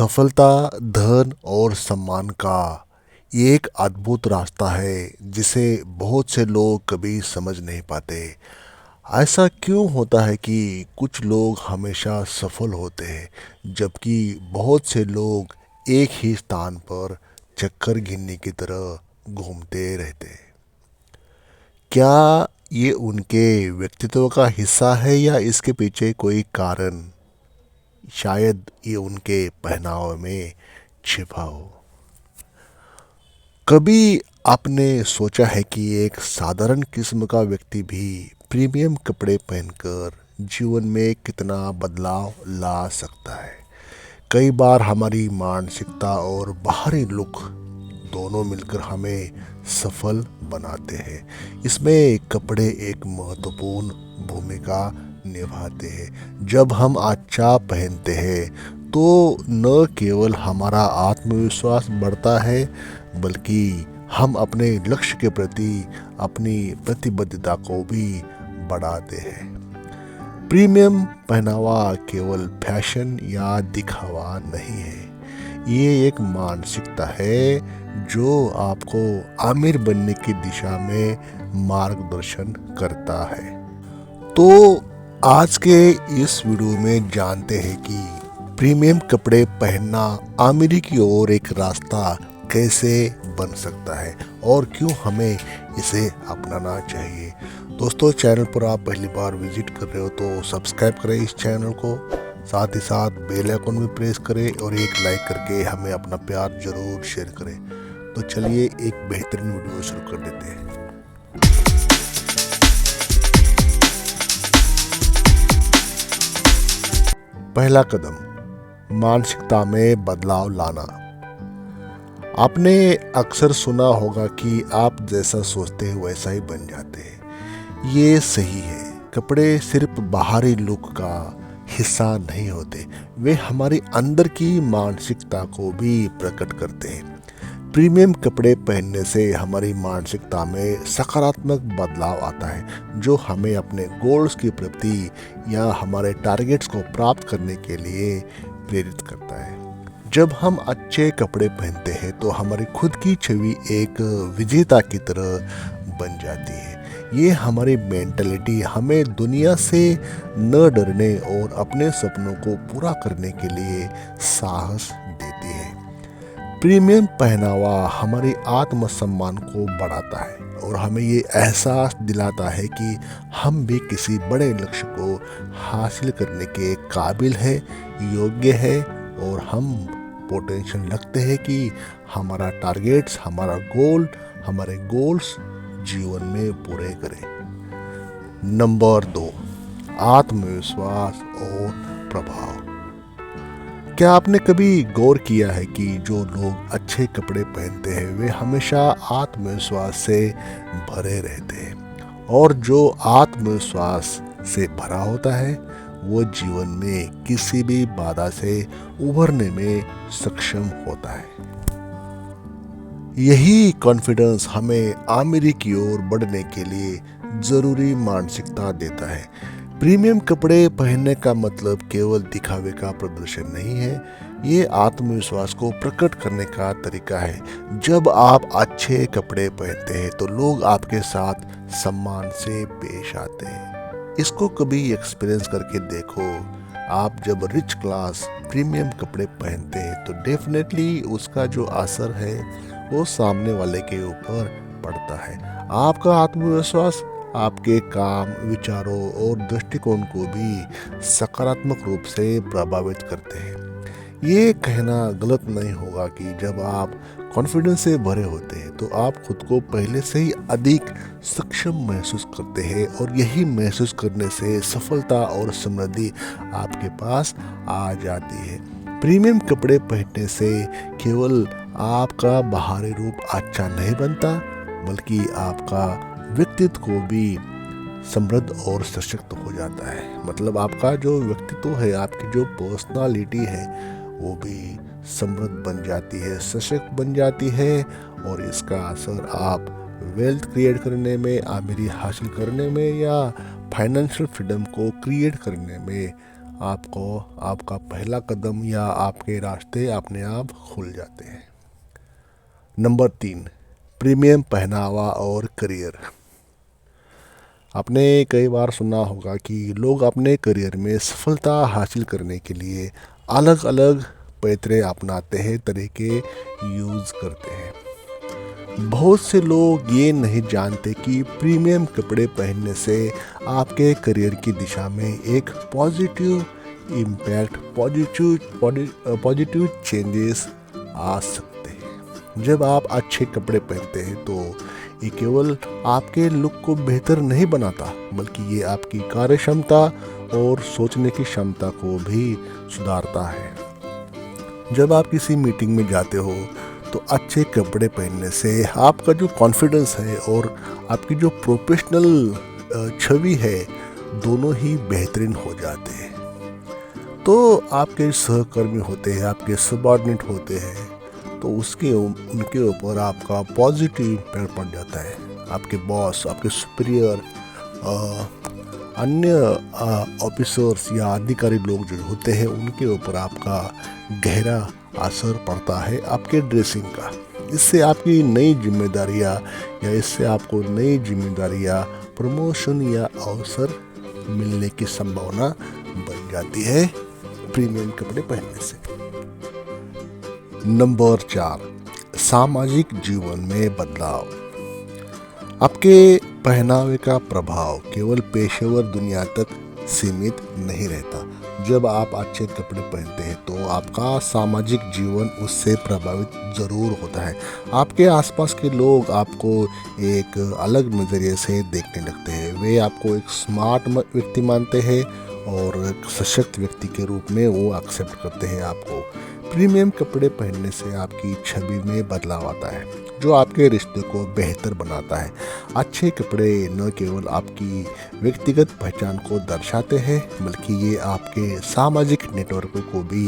सफलता, धन और सम्मान का ये एक अद्भुत रास्ता है जिसे बहुत से लोग कभी समझ नहीं पाते। ऐसा क्यों होता है कि कुछ लोग हमेशा सफल होते हैं जबकि बहुत से लोग एक ही स्थान पर चक्कर गिनने की तरह घूमते रहते हैं? क्या ये उनके व्यक्तित्व का हिस्सा है या इसके पीछे कोई कारण, शायद ये उनके पहनावे में छिपा हो? कभी आपने सोचा है कि एक साधारण किस्म का व्यक्ति भी प्रीमियम कपड़े पहनकर जीवन में कितना बदलाव ला सकता है? कई बार हमारी मानसिकता और बाहरी लुक दोनों मिलकर हमें सफल बनाते हैं। इसमें कपड़े एक महत्वपूर्ण भूमिका निभाते हैं। जब हम अच्छा पहनते हैं तो न केवल हमारा आत्मविश्वास बढ़ता है बल्कि हम अपने लक्ष्य के प्रति अपनी प्रतिबद्धता को भी बढ़ाते हैं। प्रीमियम पहनावा केवल फैशन या दिखावा नहीं है, ये एक मानसिकता है जो आपको आमिर बनने की दिशा में मार्गदर्शन करता है। तो आज के इस वीडियो में जानते हैं कि प्रीमियम कपड़े पहनना आमिरी की ओर एक रास्ता कैसे बन सकता है और क्यों हमें इसे अपनाना चाहिए। दोस्तों, चैनल पर आप पहली बार विजिट कर रहे हो तो सब्सक्राइब करें इस चैनल को, साथ ही साथ बेल आइकन भी प्रेस करें और एक लाइक करके हमें अपना प्यार जरूर शेयर करें। तो चलिए एक बेहतरीन वीडियो शुरू कर देते हैं। पहला कदम, मानसिकता में बदलाव लाना। आपने अक्सर सुना होगा कि आप जैसा सोचते हैं वैसा ही बन जाते हैं। ये सही है। कपड़े सिर्फ बाहरी लुक का हिस्सा नहीं होते, वे हमारी अंदर की मानसिकता को भी प्रकट करते हैं। प्रीमियम कपड़े पहनने से हमारी मानसिकता में सकारात्मक बदलाव आता है जो हमें अपने गोल्स की प्राप्ति या हमारे टारगेट्स को प्राप्त करने के लिए प्रेरित करता है। जब हम अच्छे कपड़े पहनते हैं तो हमारी खुद की छवि एक विजेता की तरह बन जाती है। ये हमारी मेंटलिटी हमें दुनिया से न डरने और अपने सपनों को पूरा करने के लिए साहस देती है। प्रीमियम पहनावा हमारी आत्मसम्मान को बढ़ाता है और हमें ये एहसास दिलाता है कि हम भी किसी बड़े लक्ष्य को हासिल करने के काबिल है, योग्य है और हम पोटेंशियल लगते हैं कि हमारा टारगेट्स, हमारे गोल्स जीवन में पूरे करें। नंबर 2, आत्मविश्वास और प्रभाव। क्या आपने कभी गौर किया है कि जो लोग अच्छे कपड़े पहनते हैं वे हमेशा आत्मविश्वास से भरे रहते हैं, और जो आत्मविश्वास से भरा होता है वो जीवन में किसी भी बाधा से उभरने में सक्षम होता है। यही कॉन्फिडेंस हमें आमिरी की ओर बढ़ने के लिए जरूरी मानसिकता देता है। प्रीमियम कपड़े पहनने का मतलब केवल दिखावे का प्रदर्शन नहीं है, ये आत्मविश्वास को प्रकट करने का तरीका है। जब आप अच्छे कपड़े पहनते हैं तो लोग आपके साथ सम्मान से पेश आते हैं। इसको कभी एक्सपीरियंस करके देखो। आप जब रिच क्लास प्रीमियम कपड़े पहनते हैं तो डेफिनेटली उसका जो असर है वो सामने वाले के ऊपर पड़ता है। आपका आत्मविश्वास आपके काम, विचारों और दृष्टिकोण को भी सकारात्मक रूप से प्रभावित करते हैं। ये कहना गलत नहीं होगा कि जब आप कॉन्फिडेंस से भरे होते हैं तो आप खुद को पहले से ही अधिक सक्षम महसूस करते हैं और यही महसूस करने से सफलता और समृद्धि आपके पास आ जाती है। प्रीमियम कपड़े पहनने से केवल आपका बाहरी रूप अच्छा नहीं बनता बल्कि आपका व्यक्तित्व को भी समृद्ध और सशक्त हो जाता है। मतलब आपका जो व्यक्तित्व है, आपकी जो पर्सनालिटी है वो भी समृद्ध बन जाती है, सशक्त बन जाती है, और इसका असर आप वेल्थ क्रिएट करने में, आमिरी हासिल करने में या फाइनेंशियल फ्रीडम को क्रिएट करने में आपको आपका पहला कदम या आपके रास्ते अपने आप खुल जाते हैं। नंबर 3, प्रीमियम पहनावा और करियर। आपने कई बार सुना होगा कि लोग अपने करियर में सफलता हासिल करने के लिए अलग अलग पैतरे अपनाते हैं, तरीके यूज़ करते हैं। बहुत से लोग ये नहीं जानते कि प्रीमियम कपड़े पहनने से आपके करियर की दिशा में एक पॉजिटिव इम्पैक्ट, पॉजिटिव चेंजेस आ सकते हैं। जब आप अच्छे कपड़े पहनते हैं तो ये केवल आपके लुक को बेहतर नहीं बनाता, बल्कि ये आपकी कार्य क्षमता और सोचने की क्षमता को भी सुधारता है। जब आप किसी मीटिंग में जाते हो तो अच्छे कपड़े पहनने से आपका जो कॉन्फिडेंस है और आपकी जो प्रोफेशनल छवि है, दोनों ही बेहतरीन हो जाते हैं। तो आपके सहकर्मी होते हैं, आपके सबऑर्डिनेट होते हैं, तो उनके ऊपर आपका पॉजिटिव इम्पैक्ट पड़ जाता है। आपके बॉस, आपके सुपीरियर, अन्य ऑफिसर्स या अधिकारी लोग जो होते हैं, उनके ऊपर आपका गहरा असर पड़ता है आपके ड्रेसिंग का। इससे आपकी नई जिम्मेदारियां या इससे आपको नई जिम्मेदारियां, प्रमोशन या अवसर मिलने की संभावना बन जाती है प्रीमियम कपड़े पहनने से। नंबर 4, सामाजिक जीवन में बदलाव। आपके पहनावे का प्रभाव केवल पेशेवर दुनिया तक सीमित नहीं रहता। जब आप अच्छे कपड़े पहनते हैं तो आपका सामाजिक जीवन उससे प्रभावित ज़रूर होता है। आपके आसपास के लोग आपको एक अलग नज़रिए से देखने लगते हैं। वे आपको एक स्मार्ट व्यक्ति मानते हैं और एक सशक्त व्यक्ति के रूप में वो एक्सेप्ट करते हैं आपको। प्रीमियम कपड़े पहनने से आपकी छवि में बदलाव आता है, जो आपके रिश्ते को बेहतर बनाता है। अच्छे कपड़े न केवल आपकी व्यक्तिगत पहचान को दर्शाते हैं, बल्कि ये आपके सामाजिक नेटवर्क को भी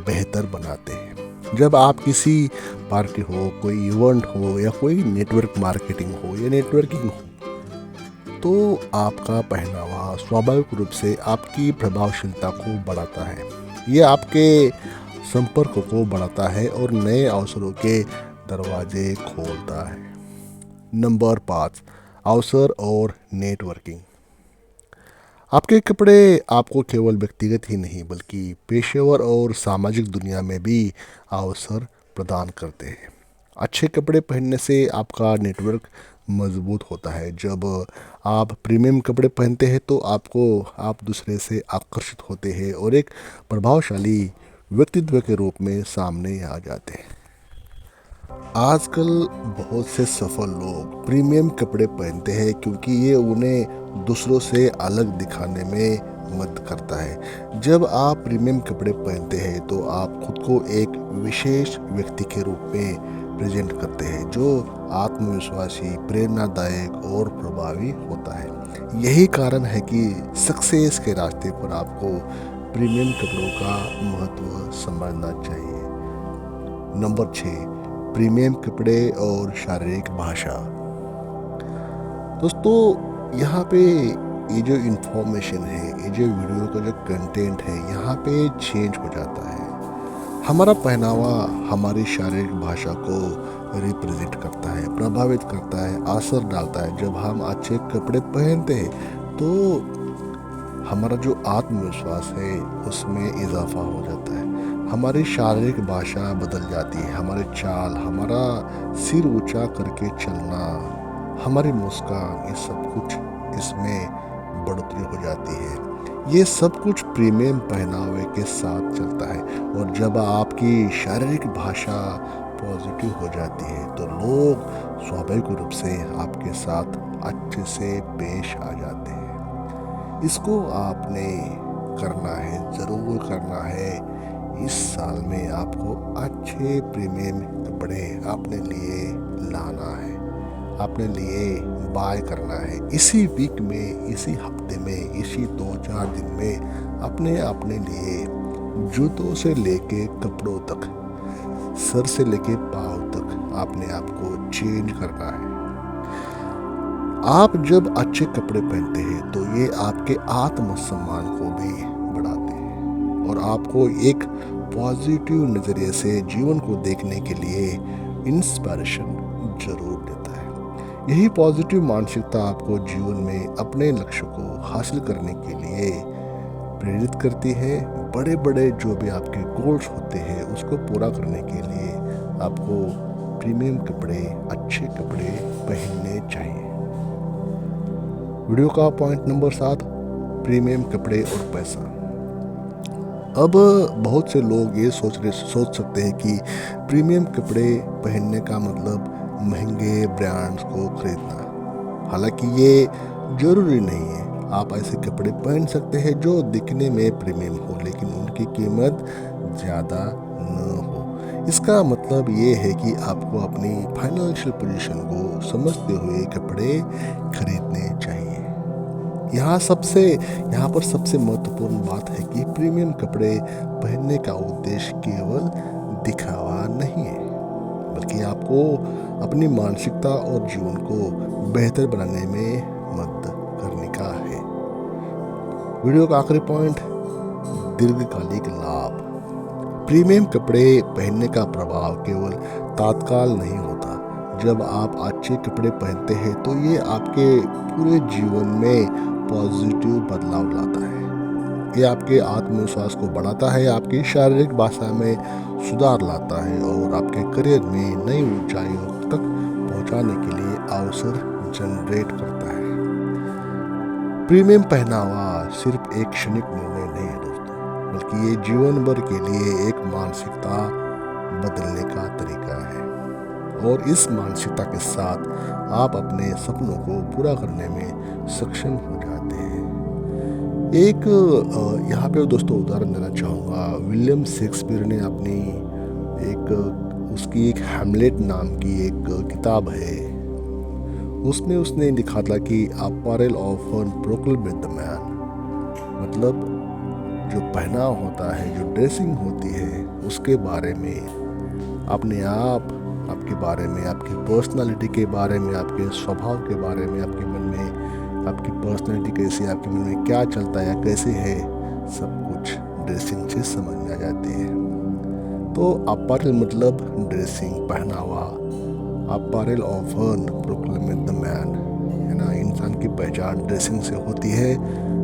बेहतर बनाते हैं। जब आप किसी पार्टी हो, कोई इवेंट हो या कोई नेटवर्क मार्केटिंग हो या नेटवर्किंग हो, तो आपका पहनावा स्वाभाविक रूप से आपकी प्रभावशीलता को बढ़ाता है। ये आपके संपर्क को बढ़ाता है और नए अवसरों के दरवाजे खोलता है। नंबर 5, अवसर और नेटवर्किंग। आपके कपड़े आपको केवल व्यक्तिगत ही नहीं बल्कि पेशेवर और सामाजिक दुनिया में भी अवसर प्रदान करते हैं। अच्छे कपड़े पहनने से आपका नेटवर्क मजबूत होता है। जब आप प्रीमियम कपड़े पहनते हैं तो आप दूसरे से आकर्षित होते हैं और एक प्रभावशाली व्यक्तित्व के रूप में सामने आ जाते हैं। आजकल बहुत से सफल लोग प्रीमियम कपड़े पहनते हैं क्योंकि ये उन्हें दूसरों से अलग दिखाने में मदद करता है। जब आप प्रीमियम कपड़े पहनते हैं तो आप खुद को एक विशेष व्यक्ति के रूप में प्रेजेंट करते हैं, जो आत्मविश्वासी, प्रेरणादायक और प्रभावी होता है। यही कारण है कि सक्सेस के रास्ते पर आपको प्रीमियम कपड़ों का महत्व समझना चाहिए। नंबर 6, प्रीमियम कपड़े और शारीरिक भाषा। दोस्तों, यहाँ पे ये जो इन्फॉर्मेशन है, ये जो वीडियो का जो कंटेंट है, यहाँ पे चेंज हो जाता है। हमारा पहनावा हमारी शारीरिक भाषा को रिप्रेजेंट करता है, प्रभावित करता है, असर डालता है। जब हम अच्छे कपड़े पहनते हैं तो हमारा जो आत्मविश्वास है उसमें इजाफा हो जाता है। हमारी शारीरिक भाषा बदल जाती है। हमारे चाल, हमारा सिर ऊंचा करके चलना, हमारी मुस्कान, ये सब कुछ इसमें बढ़ोतरी हो जाती है। ये सब कुछ प्रीमियम पहनावे के साथ चलता है। और जब आपकी शारीरिक भाषा पॉजिटिव हो जाती है तो लोग स्वाभाविक रूप से आपके साथ अच्छे से पेश आ जाते हैं। इसको आपने करना है, ज़रूर करना है। इस साल में आपको अच्छे प्रीमियम कपड़े अपने लिए लाना है, अपने लिए बाय करना है। इसी वीक में, इसी हफ्ते में, इसी 2-4 दिन में अपने लिए जूतों से लेके कपड़ों तक, सर से लेके पाँव तक अपने आप को चेंज करना है। आप जब अच्छे कपड़े पहनते हैं तो ये आपके आत्मसम्मान को भी बढ़ाते हैं। और आपको एक पॉजिटिव नज़रिए से जीवन को देखने के लिए इंस्पिरेशन जरूर देता है। यही पॉजिटिव मानसिकता आपको जीवन में अपने लक्ष्य को हासिल करने के लिए प्रेरित करती है। बड़े बड़े जो भी आपके गोल्स होते हैं उसको पूरा करने के लिए आपको प्रीमियम कपड़े, अच्छे कपड़े पहनने चाहिए। वीडियो का पॉइंट नंबर 7, प्रीमियम कपड़े और पैसा। अब बहुत से लोग ये सोच सकते हैं कि प्रीमियम कपड़े पहनने का मतलब महंगे ब्रांड्स को खरीदना। हालांकि ये जरूरी नहीं है। आप ऐसे कपड़े पहन सकते हैं जो दिखने में प्रीमियम हो लेकिन उनकी कीमत ज़्यादा न हो। इसका मतलब ये है कि आपको अपनी फाइनेंशियल पोजीशन को समझते हुए कपड़े खरीदने चाहिए। यहाँ पर सबसे महत्वपूर्ण बात है कि प्रीमियम कपड़े पहनने का उद्देश्य केवल दिखावा नहीं है, बल्कि आपको अपनी मानसिकता और जीवन को बेहतर बनाने में मदद करने का है। वीडियो का आखिरी पॉइंट, दीर्घकालिक लाभ। प्रीमियम कपड़े पहनने का प्रभाव केवल तात्काल नहीं होता। जब आप अच्छे कपड़े पहनते हैं तो ये आपके पूरे जीवन में पॉजिटिव बदलाव लाता है। ये आपके आत्मविश्वास को बढ़ाता है, आपकी शारीरिक भाषा में सुधार लाता है और आपके करियर में नई ऊंचाइयों तक पहुंचाने के लिए अवसर जनरेट करता है। प्रीमियम पहनावा सिर्फ एक क्षणिक निर्णय नहीं है दोस्तों, बल्कि ये जीवन भर के लिए एक मानसिकता बदलने का तरीका है। और इस मानसिकता के साथ आप अपने सपनों को पूरा करने में सक्षम हो जाते हैं। एक यहाँ पे दोस्तों उदाहरण देना चाहूँगा। विलियम शेक्सपियर ने उसकी एक हैमलेट नाम की एक किताब है, उसमें उसने लिखा था कि apparel often proclaims the man, मतलब जो पहनावा होता है, जो ड्रेसिंग होती है, उसके बारे में अपने आपके बारे में, आपकी पर्सनालिटी के बारे में, आपके स्वभाव के बारे में, आपके मन में आपकी पर्सनालिटी कैसी है, आपके मन में क्या चलता है या कैसे है, सब कुछ ड्रेसिंग से समझ में आ जाती है। तो अपैरल मतलब ड्रेसिंग, पहनावा। Apparel often proclaims the man, है ना। इंसान की पहचान ड्रेसिंग से होती है।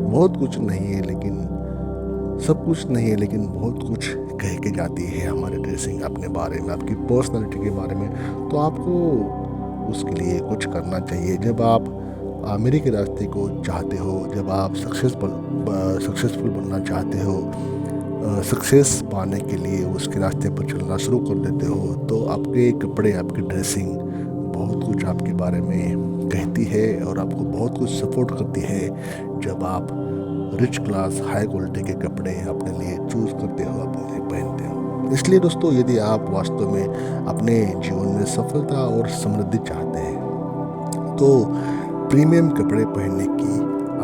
बहुत कुछ नहीं है लेकिन सब कुछ नहीं है लेकिन बहुत कुछ कह के जाती है हमारी ड्रेसिंग अपने बारे में, आपकी पर्सनालिटी के बारे में। तो आपको उसके लिए कुछ करना चाहिए। जब आप आमिरी के रास्ते को चाहते हो, जब आप सक्सेसफुल बनना चाहते हो, सक्सेस पाने के लिए उसके रास्ते पर चलना शुरू कर देते हो, तो आपके कपड़े, आपकी ड्रेसिंग बहुत कुछ आपके बारे में कहती है और आपको बहुत कुछ सपोर्ट करती है। जब आप रिच क्लास हाई क्वालिटी के कपड़े अपने लिए चूज करते हो, अपने लिए पहनते हो। इसलिए दोस्तों, यदि आप वास्तव में अपने जीवन में सफलता और समृद्धि चाहते हैं तो प्रीमियम कपड़े पहनने की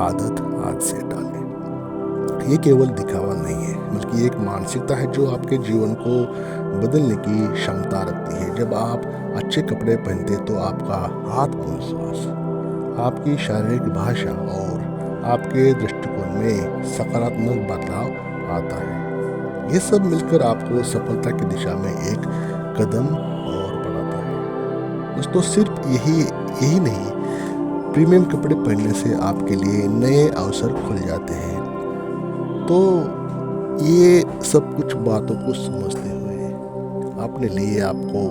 आदत आज से डालें। ये केवल दिखावा नहीं है, बल्कि एक मानसिकता है जो आपके जीवन को बदलने की क्षमता रखती है। जब आप अच्छे कपड़े पहनते तो आपका आत्मविश्वास, आपकी शारीरिक भाषा और आपके दृष्टिकोण में सकारात्मक बदलाव आता है। ये सब मिलकर आपको सफलता की दिशा में एक कदम और बढ़ाता है। दोस्तों, सिर्फ यही नहीं, प्रीमियम कपड़े पहनने से आपके लिए नए अवसर खुल जाते हैं। तो ये सब कुछ बातों को समझते हुए अपने लिए आपको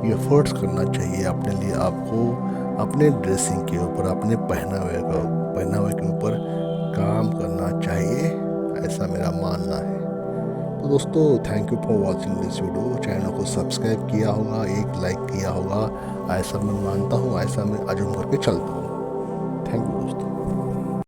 एफर्ट्स करना चाहिए। अपने लिए आपको अपने ड्रेसिंग के ऊपर, अपने पहनावे के ऊपर काम करना चाहिए, ऐसा मेरा मानना है। तो दोस्तों, thank you for watching this video. Channel को सब्सक्राइब किया होगा, एक लाइक किया होगा, ऐसा मैं मानता हूँ, ऐसा मैं अजूम करके चलता हूँ। थैंक यू दोस्तों।